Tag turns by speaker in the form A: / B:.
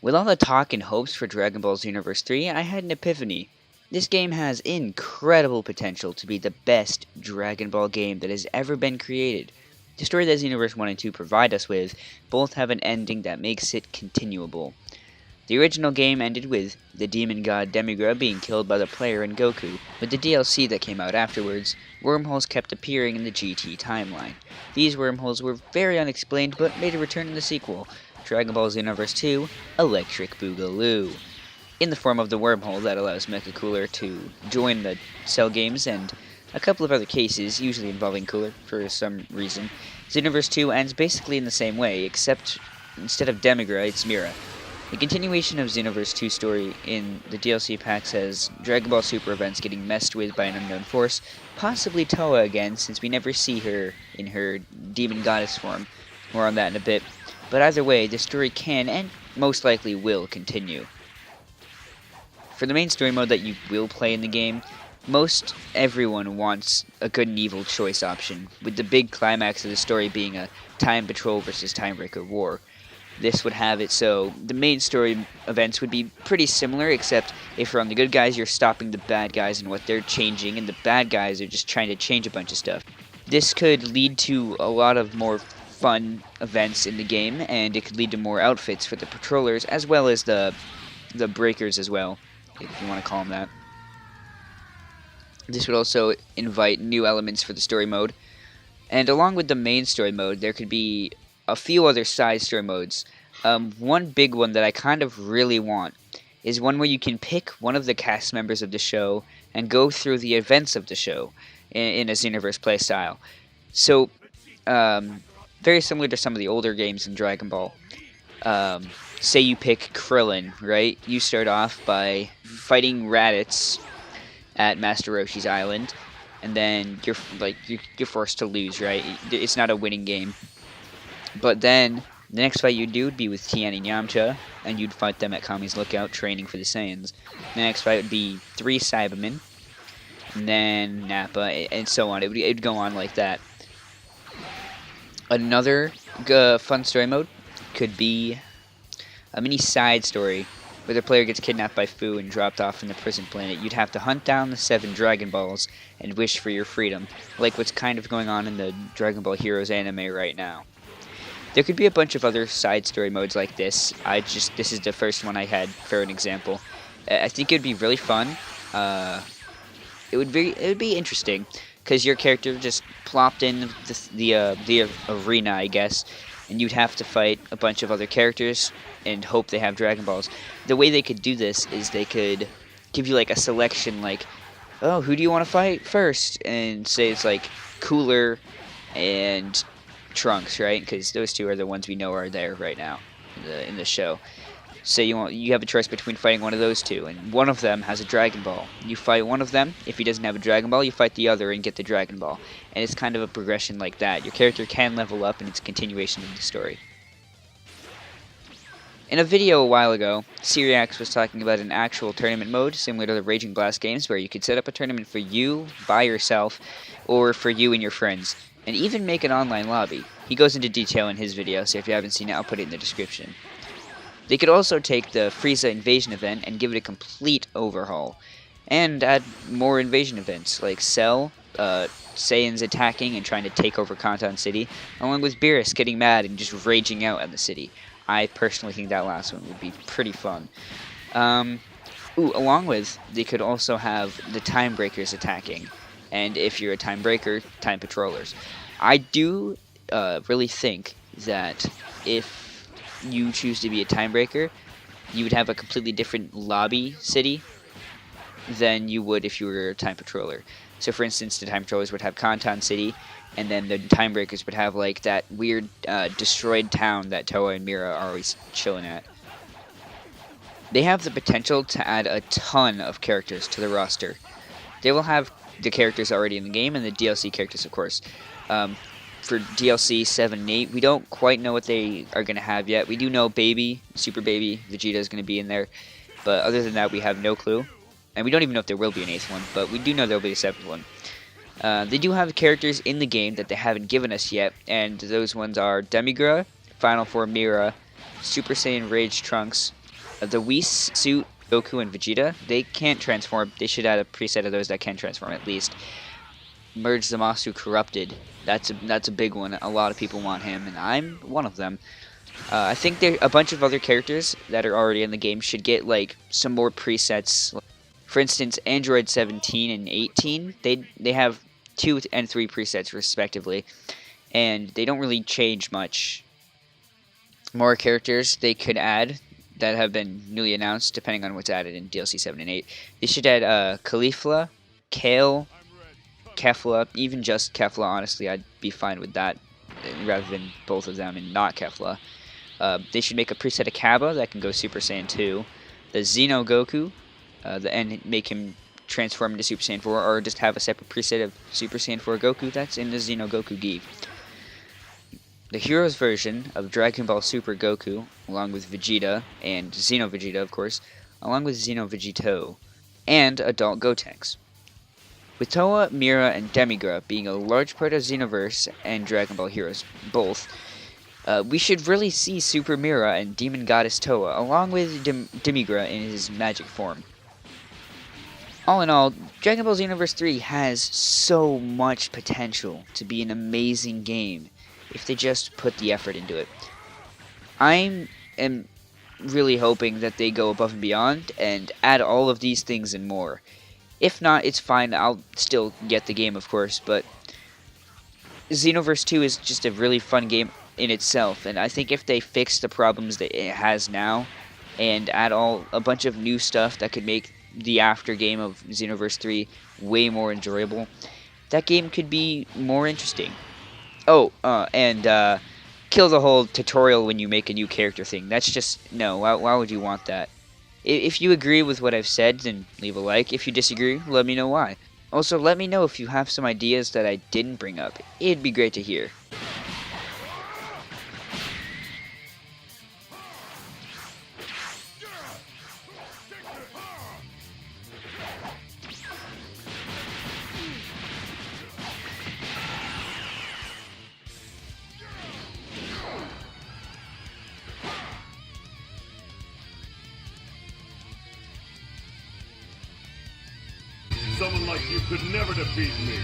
A: With all the talk and hopes for Dragon Ball Xenoverse 3, I had an epiphany. This game has incredible potential to be the best Dragon Ball game that has ever been created. The story that Xenoverse 1 and 2 provide us with both have an ending that makes it continuable. The original game ended with the demon god Demigra being killed by the player and Goku. With the DLC that came out afterwards, wormholes kept appearing in the GT timeline. These wormholes were very unexplained but made a return in the sequel, Dragon Ball Xenoverse 2 Electric Boogaloo, in the form of the wormhole that allows Mecha Cooler to join the Cell games and a couple of other cases, usually involving Cooler for some reason. Xenoverse 2 ends basically in the same way, except instead of Demigra, it's Mira. The continuation of Xenoverse 2 story in the DLC pack says Dragon Ball Super events getting messed with by an unknown force, possibly Toa again, since we never see her in her demon goddess form. More on that in a bit. But either way, the story can and most likely will continue. For the main story mode that you will play in the game, most everyone wants a good and evil choice option, with the big climax of the story being a Time Patrol versus Timebreaker war. This would have it so the main story events would be pretty similar, except if you're on the good guys, you're stopping the bad guys and what they're changing, and the bad guys are just trying to change a bunch of stuff. This could lead to a lot of more fun events in the game, and it could lead to more outfits for the patrollers, as well as the breakers as well, if you want to call them that. This would also invite new elements for the story mode, and along with the main story mode, there could be a few other side story modes. One big one that I kind of really want is one where you can pick one of the cast members of the show and go through the events of the show in a Xenoverse playstyle. So, very similar to some of the older games in Dragon Ball. Say you pick Krillin, right? You start off by fighting Raditz at Master Roshi's Island, and then you're forced to lose, right? It's not a winning game. But then, the next fight you'd do would be with Tien and Yamcha, and you'd fight them at Kami's Lookout, training for the Saiyans. The next fight would be 3 Cybermen, and then Nappa, and so on. It would go on like that. Another fun story mode could be a mini side story where the player gets kidnapped by Fu and dropped off from the prison planet. You'd have to hunt down the 7 Dragon Balls and wish for your freedom, like what's kind of going on in the Dragon Ball Heroes anime right now. There could be a bunch of other side story modes like this. This is the first one I had for an example. I think it would be really fun. It would be interesting because your character just plopped in the arena, I guess, and you'd have to fight a bunch of other characters and hope they have Dragon Balls. The way they could do this is they could give you like a selection, like, oh, who do you want to fight first? And say it's like Cooler and Trunks, right? Because those two are the ones we know are there right now in the show. Say you have a choice between fighting one of those two, and one of them has a Dragon Ball. You fight one of them. If he doesn't have a Dragon Ball, you fight the other and get the Dragon Ball. And it's kind of a progression like that. Your character can level up, and it's a continuation of the story. In a video a while ago, Syriax was talking about an actual tournament mode similar to the Raging Blast games, where you could set up a tournament for you by yourself, or for you and your friends, and even make an online lobby. He goes into detail in his video, so if you haven't seen it, I'll put it in the description. They could also take the Frieza invasion event and give it a complete overhaul, and add more invasion events, like Cell, Saiyans attacking and trying to take over Kanton City, along with Beerus getting mad and just raging out at the city. I personally think that last one would be pretty fun. Along with, they could also have the Time Breakers attacking, and if you're a Time Breaker, Time Patrollers. I do really think that if you choose to be a Time Breaker, you would have a completely different lobby city than you would if you were a Time Patroller. So for instance, the Time Patrollers would have Kanton City, and then the Time Breakers would have like that weird destroyed town that Toa and Mira are always chilling at. They have the potential to add a ton of characters to the roster. They will have the characters already in the game, and the DLC characters, of course. For DLC 7 and 8, we don't quite know what they are going to have yet. We do know Super Baby, Vegeta is going to be in there, but other than that, we have no clue. And we don't even know if there will be an 8th one, but we do know there will be a 7th one. They do have characters in the game that they haven't given us yet, and those ones are Demigra, Final Form Mira, Super Saiyan Rage Trunks, The Whis suit Goku and Vegeta, they can't transform. They should add a preset of those that can transform at least. Merge Zamasu Corrupted. That's a big one. A lot of people want him, and I'm one of them. I think there a bunch of other characters that are already in the game should get like some more presets. For instance, Android 17 and 18, they have 2 and 3 presets respectively, and they don't really change much. More characters they could add that have been newly announced, depending on what's added in DLC 7 and 8. They should add Caulifla, Kale, Kefla, even just Kefla. Honestly, I'd be fine with that rather than both of them and not Kefla. They should make a preset of Kaba that can go Super Saiyan 2, the Xeno Goku, and make him transform into Super Saiyan 4, or just have a separate preset of Super Saiyan 4 Goku that's in the Xeno Goku Gi. The Heroes version of Dragon Ball Super Goku, along with Vegeta, and Xeno Vegeta, of course, along with Xeno Vegito, and Adult Gotenks. With Toa, Mira, and Demigra being a large part of Xenoverse and Dragon Ball Heroes both, we should really see Super Mira and Demon Goddess Toa, along with Demigra in his magic form. All in all, Dragon Ball Xenoverse 3 has so much potential to be an amazing game if they just put the effort into it. I am really hoping that they go above and beyond and add all of these things and more. If not, it's fine. I'll still get the game, of course, but Xenoverse 2 is just a really fun game in itself, and I think if they fix the problems that it has now and add a bunch of new stuff that could make the after game of Xenoverse 3 way more enjoyable, that game could be more interesting. Oh, and kill the whole tutorial when you make a new character thing. That's just, no, why would you want that? If you agree with what I've said, then leave a like. If you disagree, let me know why. Also, let me know if you have some ideas that I didn't bring up. It'd be great to hear.
B: Someone like you could never defeat me.